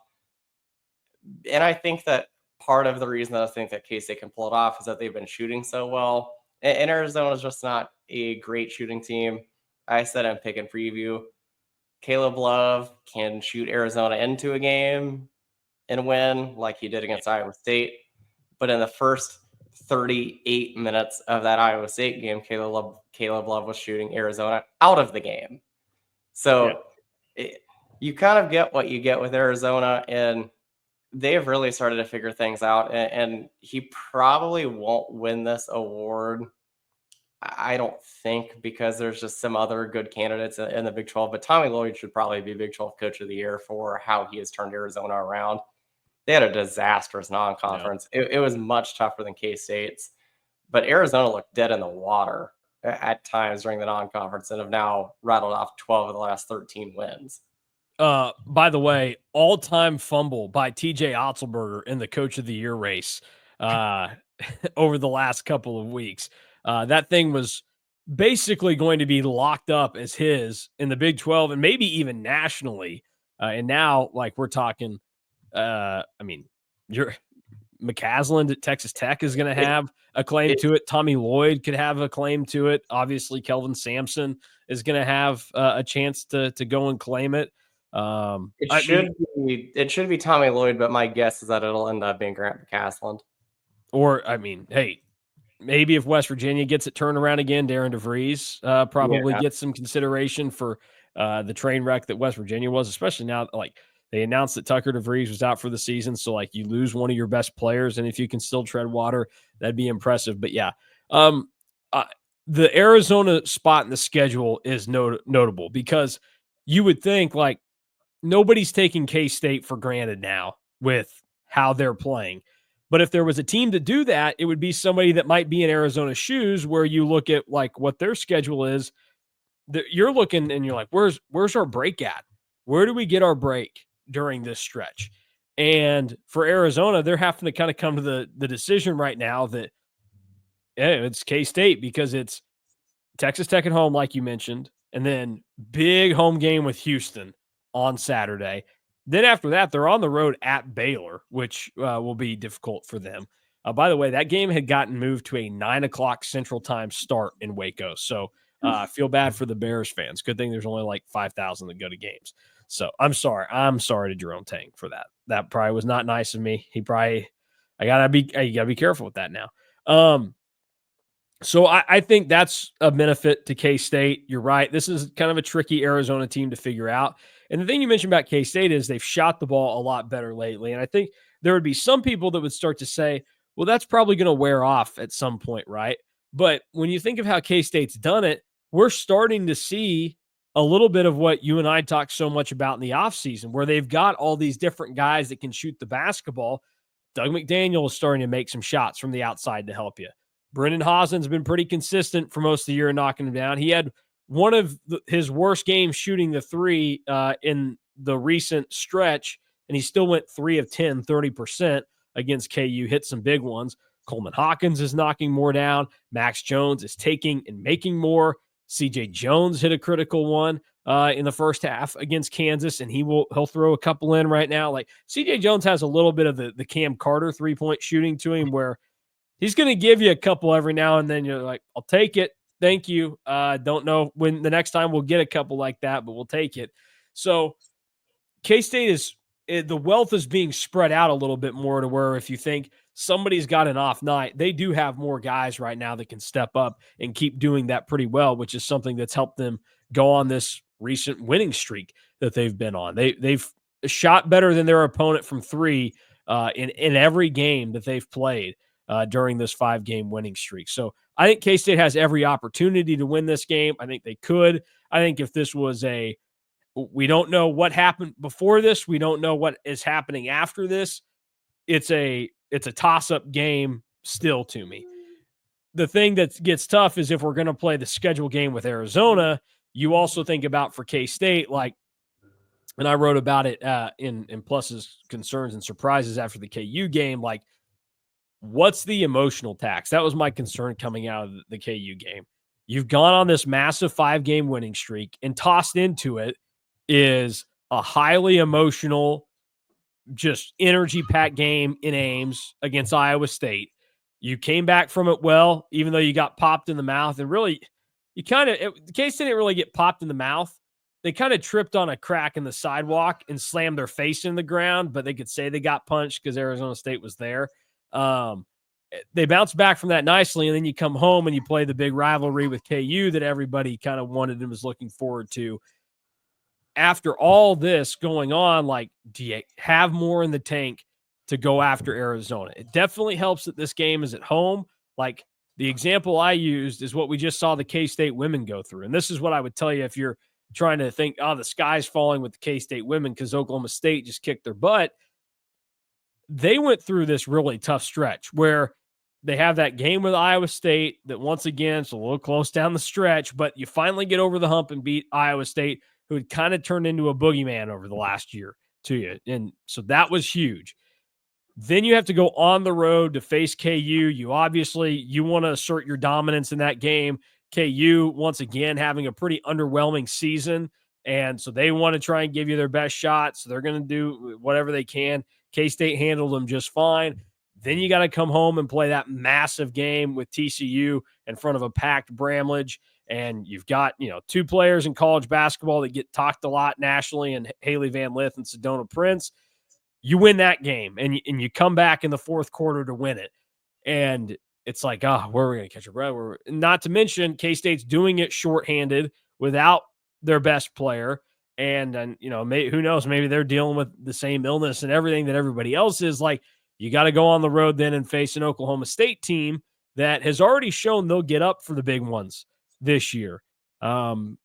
And I think that part of the reason that I think that K-State can pull it off is that they've been shooting so well. And Arizona is just not a great shooting team. I said I'm picking preview. Caleb Love can shoot Arizona into a game and win like he did against Iowa State. But in the first 38 minutes of that Iowa State game, Caleb Love was shooting Arizona out of the game. So you kind of get what you get with Arizona, and they've really started to figure things out. And he probably won't win this award, I don't think, because there's just some other good candidates in the Big 12. But Tommy Lloyd should probably be Big 12 Coach of the Year for how he has turned Arizona around. They had a disastrous non-conference. It was much tougher than K-State's, but Arizona looked dead in the water at times during the non-conference and have now rattled off 12 of the last 13 wins. By the way, all-time fumble by TJ Otzelberger in the Coach of the Year race over the last couple of weeks. That thing was basically going to be locked up as his in the Big 12 and maybe even nationally. And now, like, we're talking you're McCasland at Texas Tech is going to have a claim to it. Tommy Lloyd could have a claim to it. Obviously, Kelvin Sampson is going to have a chance to go and claim it. It should be Tommy Lloyd, but my guess is that it'll end up being Grant McCasland. Or, hey, maybe if West Virginia gets it turned around again, Darren DeVries probably gets some consideration for the train wreck that West Virginia was, especially now, like, they announced that Tucker DeVries was out for the season. So, like, you lose one of your best players, and if you can still tread water, that'd be impressive. But, yeah, the Arizona spot in the schedule is notable because you would think, like, nobody's taking K-State for granted now with how they're playing. But if there was a team to do that, it would be somebody that might be in Arizona's shoes, where you look at, like, what their schedule is. You're looking and you're like, where's our break at? Where do we get our break during this stretch? And for Arizona, they're having to kind of come to the decision right now that it's K-State, because it's Texas Tech at home, like you mentioned, and then big home game with Houston on Saturday. Then after that, they're on the road at Baylor, which will be difficult for them. By the way, that game had gotten moved to a 9:00 Central Time start in Waco. So I feel bad for the Bears fans. Good thing there's only like 5,000 that go to games. So I'm sorry. I'm sorry to Jerome Tang for that. That probably was not nice of me. You gotta be careful with that now. So I think that's a benefit to K-State. You're right. This is kind of a tricky Arizona team to figure out. And the thing you mentioned about K-State is they've shot the ball a lot better lately. And I think there would be some people that would start to say, well, that's probably going to wear off at some point, right? But when you think of how K-State's done it, we're starting to see a little bit of what you and I talked so much about in the offseason, where they've got all these different guys that can shoot the basketball. Doug McDaniel is starting to make some shots from the outside to help you. Brendan Hosden's been pretty consistent for most of the year knocking him down. He had one of his worst games shooting the three in the recent stretch, and he still went 3 of 10, 30% against KU, hit some big ones. Coleman Hawkins is knocking more down. Max Jones is taking and making more. CJ Jones hit a critical one in the first half against Kansas, and he'll throw a couple in right now. Like, CJ Jones has a little bit of the Cam Carter three-point shooting to him, where he's going to give you a couple every now and then. You're like, I'll take it. Thank you. Don't know when the next time we'll get a couple like that, but we'll take it. So K-State the wealth is being spread out a little bit more to where if you think somebody's got an off night, they do have more guys right now that can step up and keep doing that pretty well, which is something that's helped them go on this recent winning streak that they've been on. They've shot better than their opponent from three in every game that they've played during this 5-game winning streak. So I think K-State has every opportunity to win this game. I think they could. I think if this was we don't know what happened before this, we don't know what is happening after this, it's a toss-up game still to me. The thing that gets tough is if we're going to play the schedule game with Arizona, you also think about for K-State, like, and I wrote about it in pluses, concerns, and surprises after the KU game, like, what's the emotional tax? That was my concern coming out of the KU game. You've gone on this massive 5-game winning streak, and tossed into it is a highly emotional, just energy-packed game in Ames against Iowa State. You came back from it well, even though you got popped in the mouth. And really, K-State didn't really get popped in the mouth. They kind of tripped on a crack in the sidewalk and slammed their face in the ground, but they could say they got punched because Arizona State was there. They bounced back from that nicely, and then you come home and you play the big rivalry with KU that everybody kind of wanted and was looking forward to. After all this going on, like, do you have more in the tank to go after Arizona? It definitely helps that this game is at home. Like, the example I used is what we just saw the K-State women go through. And this is what I would tell you if you're trying to think, oh, the sky's falling with the K-State women because Oklahoma State just kicked their butt. They went through this really tough stretch where they have that game with Iowa State that, once again, it's a little close down the stretch, but you finally get over the hump and beat Iowa State, who had kind of turned into a boogeyman over the last year to you. And so that was huge. Then you have to go on the road to face KU. You want to assert your dominance in that game. KU, once again, having a pretty underwhelming season. And so they want to try and give you their best shot. So they're going to do whatever they can. K-State handled them just fine. Then you got to come home and play that massive game with TCU in front of a packed Bramlage. And you've got, 2 players in college basketball that get talked a lot nationally, and Haley Van Lith and Sedona Prince. You win that game, and you come back in the fourth quarter to win it. And it's like, where are we going to catch a breath? Not to mention, K-State's doing it shorthanded without their best player. And who knows, maybe they're dealing with the same illness and everything that everybody else is. Like, you got to go on the road then and face an Oklahoma State team that has already shown they'll get up for the big ones this year. And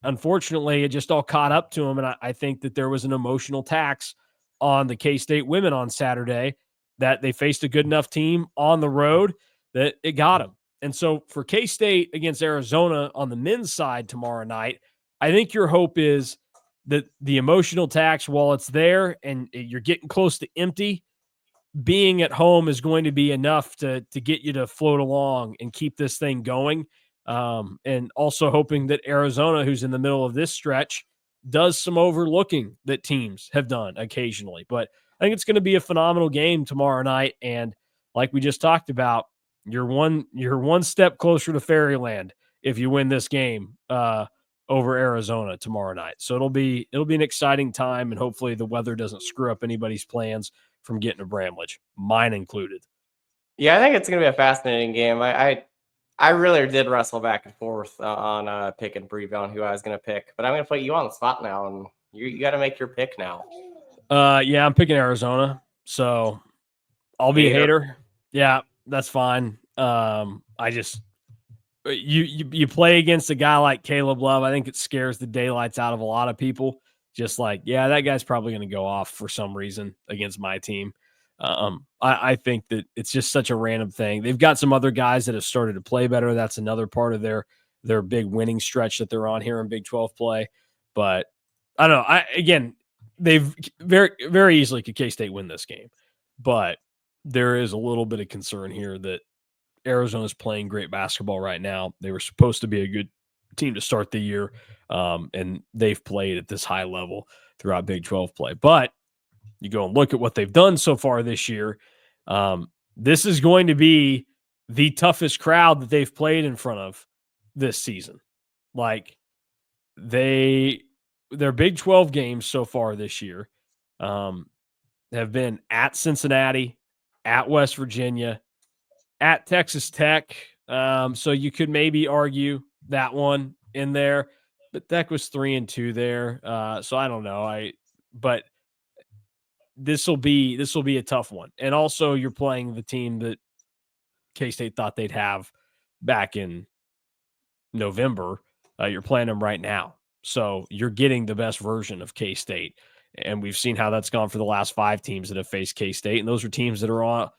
unfortunately, it just all caught up to them. And I think that there was an emotional tax on the K-State women on Saturday that they faced a good enough team on the road that it got them. And so for K-State against Arizona on the men's side tomorrow night, I think your hope is that the emotional tax, while it's there and you're getting close to empty, being at home is going to be enough to get you to float along and keep this thing going. And also hoping that Arizona, who's in the middle of this stretch, does some overlooking that teams have done occasionally. But I think it's going to be a phenomenal game tomorrow night. And like we just talked about, you're one step closer to fairyland if you win this game over Arizona tomorrow night. So it'll be an exciting time, and hopefully the weather doesn't screw up anybody's plans from getting to Bramlage, mine included. Yeah, I think it's going to be a fascinating game. I really did wrestle back and forth on pick and preview on who I was going to pick, but I'm going to put you on the spot now, and you got to make your pick now. Yeah, I'm picking Arizona, so I'll be a hater. Yeah, that's fine. I just you play against a guy like Caleb Love. I think it scares the daylights out of a lot of people. Just like, yeah, that guy's probably going to go off for some reason against my team. I think that it's just such a random thing. They've got some other guys that have started to play better. That's another part of their big winning stretch that they're on here in Big 12 play. But I don't know. They've very, very easily could K-State win this game. But there is a little bit of concern here that Arizona's playing great basketball right now. They were supposed to be a good team to start the year, and they've played at this high level throughout Big 12 play. But you go and look at what they've done so far this year. This is going to be the toughest crowd that they've played in front of this season. Like, they their Big 12 games so far this year have been at Cincinnati, at West Virginia, at Texas Tech. So you could maybe argue that one in there, but Tech was 3-2 there. So I don't know. But this will be a tough one. And also you're playing the team that K-State thought they'd have back in November. You're playing them right now. So you're getting the best version of K-State. And we've seen how that's gone for the last 5 teams that have faced K-State. And those are teams that are on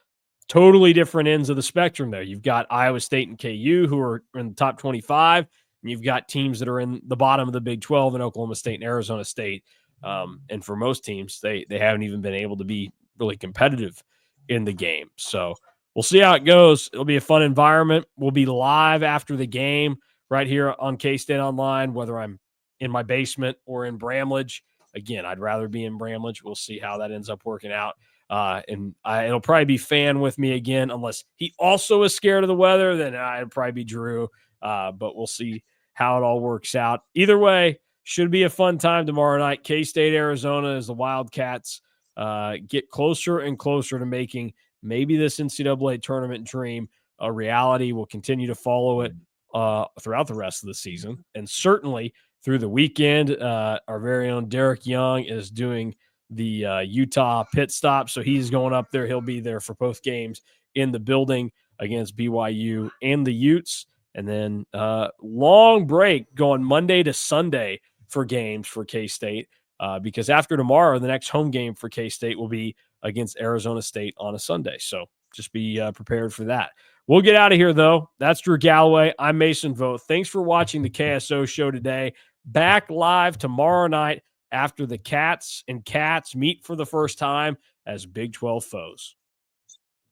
totally different ends of the spectrum there. You've got Iowa State and KU who are in the top 25, and you've got teams that are in the bottom of the Big 12 in Oklahoma State and Arizona State. And for most teams, they haven't even been able to be really competitive in the game. So we'll see how it goes. It'll be a fun environment. We'll be live after the game right here on K-State Online, whether I'm in my basement or in Bramlage. Again, I'd rather be in Bramlage. We'll see how that ends up working out. It'll probably be Fan with me again, unless he also is scared of the weather. Then it'll probably be Drew. But we'll see how it all works out. Either way, should be a fun time tomorrow night. K-State, Arizona, as the Wildcats get closer and closer to making maybe this NCAA tournament dream a reality. We'll continue to follow it throughout the rest of the season, and certainly through the weekend. Our very own Derek Young is doing the Utah pit stop, so he's going up there. He'll be there for both games in the building against BYU and the Utes, and then long break going Monday to Sunday for games for K-State, because after tomorrow, the next home game for K-State will be against Arizona State on a Sunday. So just be prepared for that. We'll get out of here, though. That's Drew Galloway. I'm Mason Voth. Thanks for watching the KSO show today. Back live tomorrow night after the Cats and Cats meet for the first time as Big 12 foes.